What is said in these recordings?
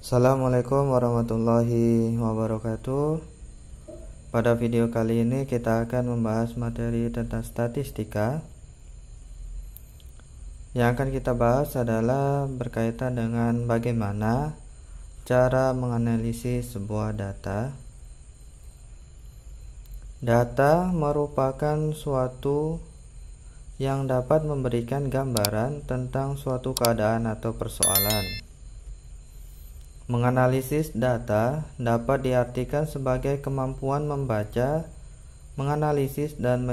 Assalamualaikum warahmatullahi wabarakatuh. Pada video kali ini kita akan membahas materi tentang statistika. Yang akan kita bahas adalah berkaitan dengan bagaimana cara menganalisis sebuah data. Data merupakan suatu yang dapat memberikan gambaran tentang suatu keadaan atau persoalan. Menganalisis data dapat diartikan sebagai kemampuan membaca, menganalisis, dan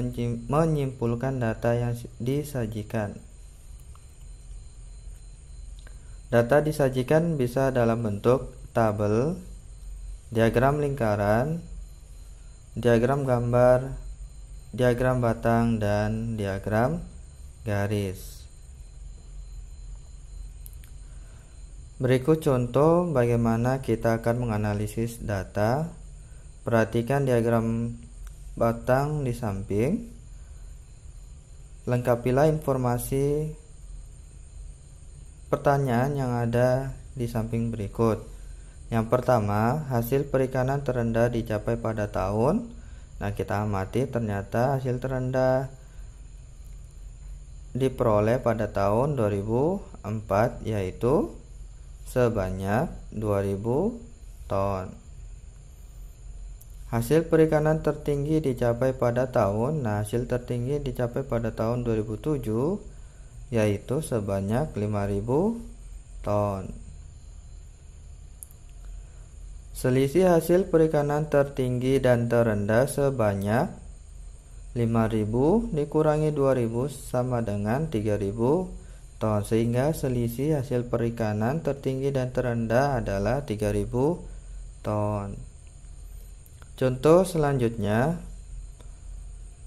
menyimpulkan data yang disajikan. Data disajikan bisa dalam bentuk tabel, diagram lingkaran, diagram gambar, diagram batang, dan diagram garis. Berikut contoh bagaimana kita akan menganalisis data. Perhatikan diagram batang di samping. Lengkapilah informasi pertanyaan yang ada di samping berikut. Yang pertama, hasil perikanan terendah dicapai pada tahun. Nah, kita amati ternyata hasil terendah diperoleh pada tahun 2004, yaitu sebanyak 2000 ton. Hasil perikanan tertinggi dicapai pada tahun, hasil tertinggi dicapai pada tahun 2007, yaitu sebanyak 5000 ton. Selisih hasil perikanan tertinggi dan terendah sebanyak 5000 dikurangi 2000 sama dengan 3000 ton, sehingga selisih hasil perikanan tertinggi dan terendah adalah 3000 ton. Contoh selanjutnya,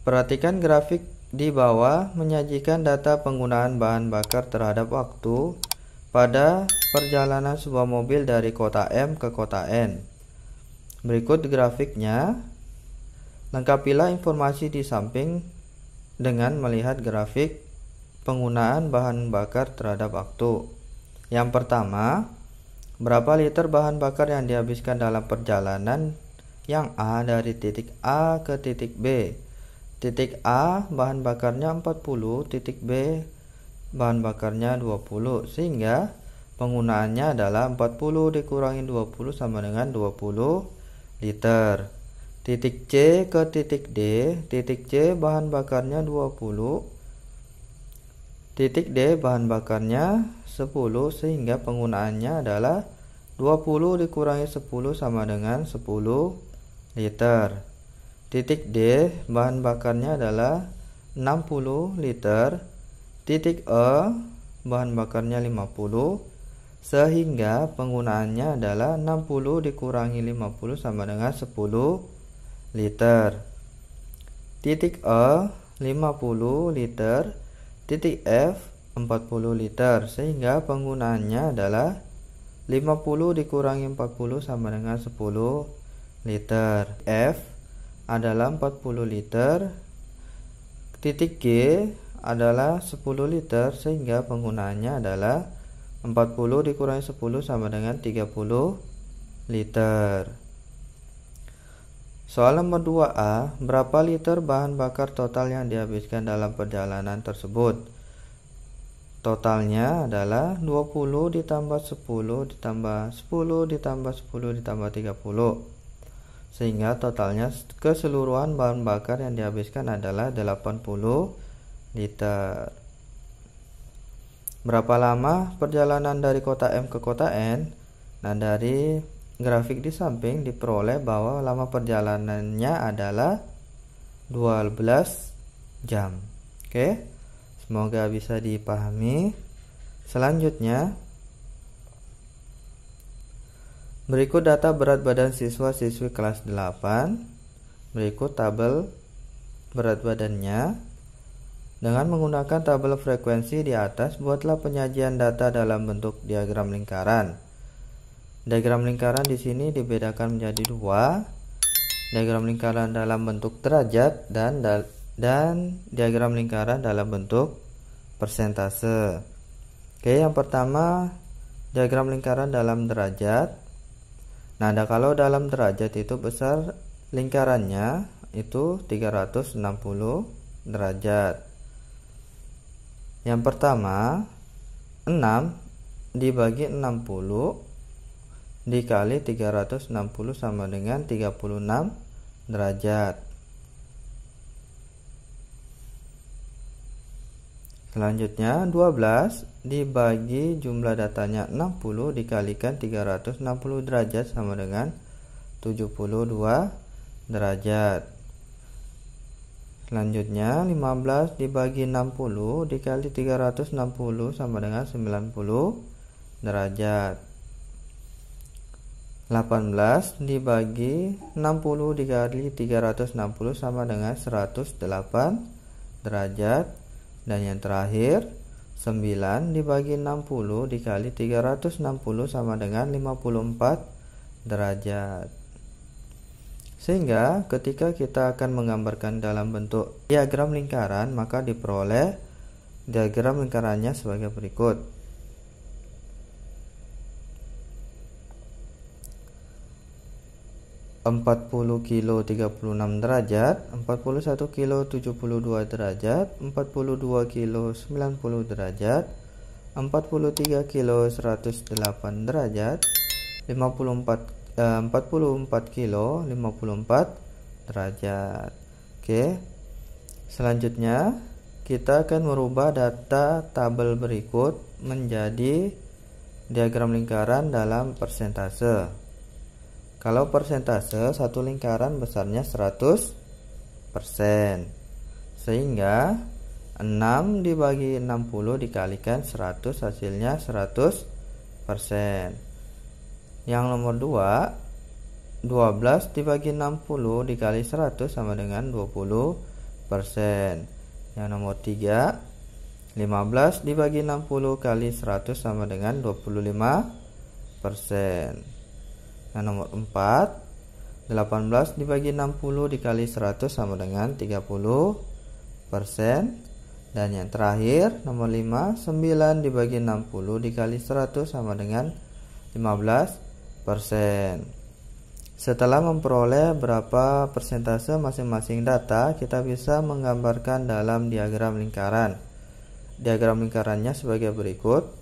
perhatikan grafik di bawah menyajikan data penggunaan bahan bakar terhadap waktu pada perjalanan sebuah mobil dari kota M ke kota N. Berikut grafiknya. Lengkapilah informasi di samping dengan melihat grafik penggunaan bahan bakar terhadap waktu. Yang pertama, berapa liter bahan bakar yang dihabiskan dalam perjalanan yang A dari titik A ke titik B. Titik A bahan bakarnya 40, titik B bahan bakarnya 20, sehingga penggunaannya adalah 40 dikurangi 20 sama dengan 20 liter. Titik C ke titik D, titik C bahan bakarnya 20, titik D bahan bakarnya 10, sehingga penggunaannya adalah 20 dikurangi 10 sama dengan 10 liter. Titik D bahan bakarnya adalah 60 liter. Titik E bahan bakarnya 50, sehingga penggunaannya adalah 60 dikurangi 50 sama dengan 10 liter. Titik E 50 liter. Titik F 40 liter, sehingga penggunaannya adalah 50 dikurangi 40 sama dengan 10 liter. F adalah 40 liter. Titik G adalah 10 liter, sehingga penggunaannya adalah 40 dikurangi 10 sama dengan 30 liter. Soal nomor 2A, berapa liter bahan bakar total yang dihabiskan dalam perjalanan tersebut? Totalnya adalah 20 ditambah 10 ditambah 10 ditambah 10 ditambah 30, sehingga totalnya keseluruhan bahan bakar yang dihabiskan adalah 80 liter. Berapa lama perjalanan dari kota M ke kota N? Nah, dari grafik di samping diperoleh bahwa lama perjalanannya adalah 12 jam. Oke, semoga bisa dipahami. Selanjutnya, berikut data berat badan siswa-siswi kelas 8. Berikut tabel berat badannya. Dengan menggunakan tabel frekuensi di atas, buatlah penyajian data dalam bentuk diagram lingkaran. Diagram lingkaran di sini dibedakan menjadi dua. Diagram lingkaran dalam bentuk derajat dan diagram lingkaran dalam bentuk persentase. Oke, yang pertama diagram lingkaran dalam derajat. Nah, kalau dalam derajat itu besar lingkarannya itu 360 derajat. Yang pertama, 6 dibagi 60 dikali 360 sama dengan 36 derajat. Selanjutnya, 12 dibagi jumlah datanya 60 dikalikan 360 derajat sama dengan 72 derajat. Selanjutnya, 15 dibagi 60 dikali 360 sama dengan 90 derajat. 18 dibagi 60 dikali 360 sama dengan 108 derajat. Dan yang terakhir, 9 dibagi 60 dikali 360 sama dengan 54 derajat. Sehingga ketika kita akan menggambarkan dalam bentuk diagram lingkaran, maka diperoleh diagram lingkarannya sebagai berikut. Empat puluh kilo 36 derajat, 41 kilo 72 derajat, 42 kilo 90 derajat, 43 kilo 108 derajat, 44 kilo 54 derajat. Oke. Selanjutnya kita akan merubah data tabel berikut menjadi diagram lingkaran dalam persentase. Kalau persentase, satu lingkaran besarnya 100%. Sehingga 6 dibagi 60 dikalikan 100 hasilnya 100%. Yang nomor 2, 12 dibagi 60 dikali 100 sama dengan 20%. Yang nomor 3, 15 dibagi 60 kali 100 sama dengan 25%. Yang nomor 4, 18 dibagi 60 dikali 100 sama dengan 30%. Dan yang terakhir, nomor 5, 9 dibagi 60 dikali 100 sama dengan 15%. Setelah memperoleh berapa persentase masing-masing data, kita bisa menggambarkan dalam diagram lingkaran. Diagram lingkarannya sebagai berikut.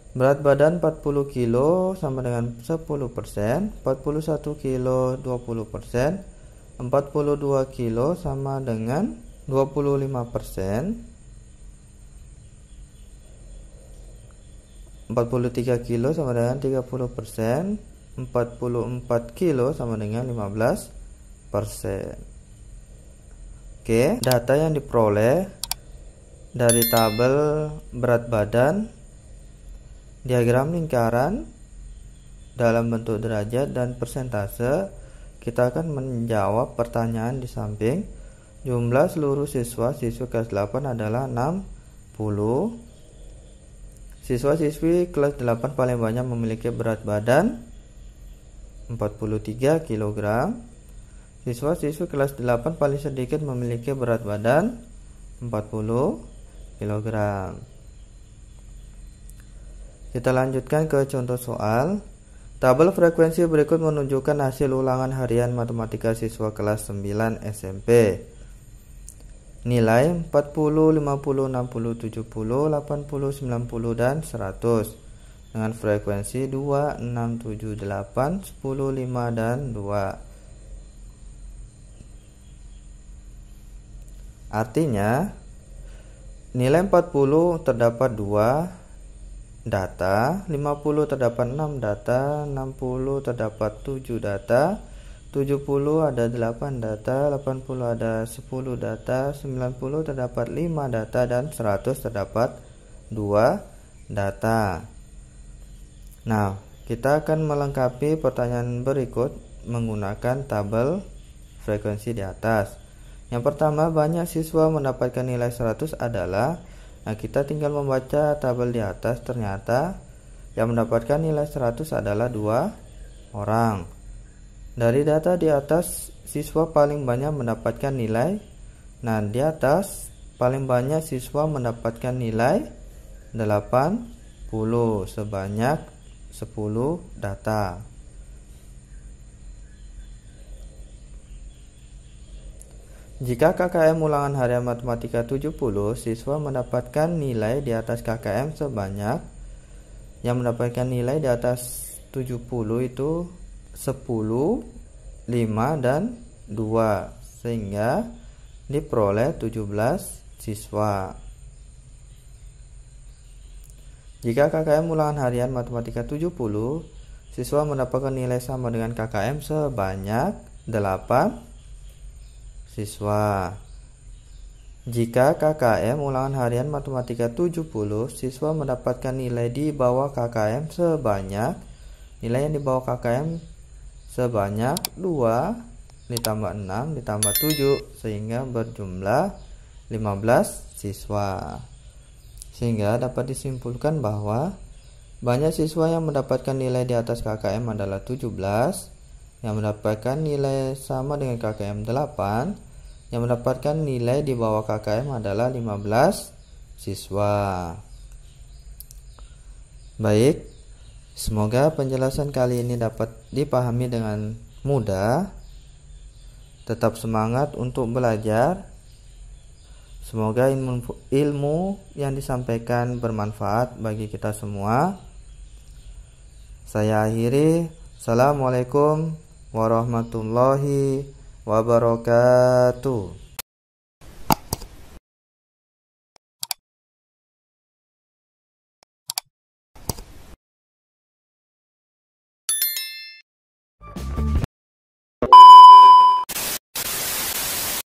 Berat badan 40 kilo sama dengan 10%, 41 kilo 20%, 42 kilo sama dengan 25%, 43 kilo sama dengan 30%, 44 kilo sama dengan 15%. Oke, data yang diperoleh dari tabel berat badan, diagram lingkaran dalam bentuk derajat dan persentase, kita akan menjawab pertanyaan di samping. Jumlah seluruh siswa-siswi kelas 8 adalah 60. Siswa-siswi kelas 8 paling banyak memiliki berat badan 43 kg. Siswa-siswi kelas 8 paling sedikit memiliki berat badan 40 kg. Kita lanjutkan ke contoh soal. Tabel frekuensi berikut menunjukkan hasil ulangan harian matematika siswa kelas 9 SMP. Nilai 40, 50, 60, 70, 80, 90, dan 100 dengan frekuensi 2, 6, 7, 8, 10, 5, dan 2. Artinya nilai 40 terdapat 2 data, 50 terdapat 6 data, 60 terdapat 7 data, 70 ada 8 data, 80 ada 10 data, 90 terdapat 5 data, dan 100 terdapat 2 data. Nah, kita akan melengkapi pertanyaan berikut menggunakan tabel frekuensi di atas. Yang pertama, banyak siswa mendapatkan nilai 100 adalah, nah kita tinggal membaca tabel di atas. Ternyata yang mendapatkan nilai 100 adalah 2 orang. Dari data di atas, siswa paling banyak mendapatkan nilai. Nah, di atas paling banyak siswa mendapatkan nilai 80. sebanyak 10 data. Jika KKM ulangan harian matematika 70, siswa mendapatkan nilai di atas KKM sebanyak, yang mendapatkan nilai di atas 70 itu 10, 5, dan 2, sehingga diperoleh 17 siswa. Jika KKM ulangan harian matematika 70, siswa mendapatkan nilai sama dengan KKM sebanyak 8 siswa. Jika KKM ulangan harian matematika 70, siswa mendapatkan nilai di bawah KKM sebanyak, nilai yang di bawah KKM sebanyak 2 ditambah 6 ditambah 7, sehingga berjumlah 15 siswa. Sehingga dapat disimpulkan bahwa banyak siswa yang mendapatkan nilai di atas KKM adalah 17, yang mendapatkan nilai sama dengan KKM 8, yang mendapatkan nilai di bawah KKM adalah 15 siswa. Baik, semoga penjelasan kali ini dapat dipahami dengan mudah. Tetap semangat untuk belajar. Semoga ilmu yang disampaikan bermanfaat bagi kita semua. Saya akhiri. Assalamualaikum warahmatullahi wabarakatuh.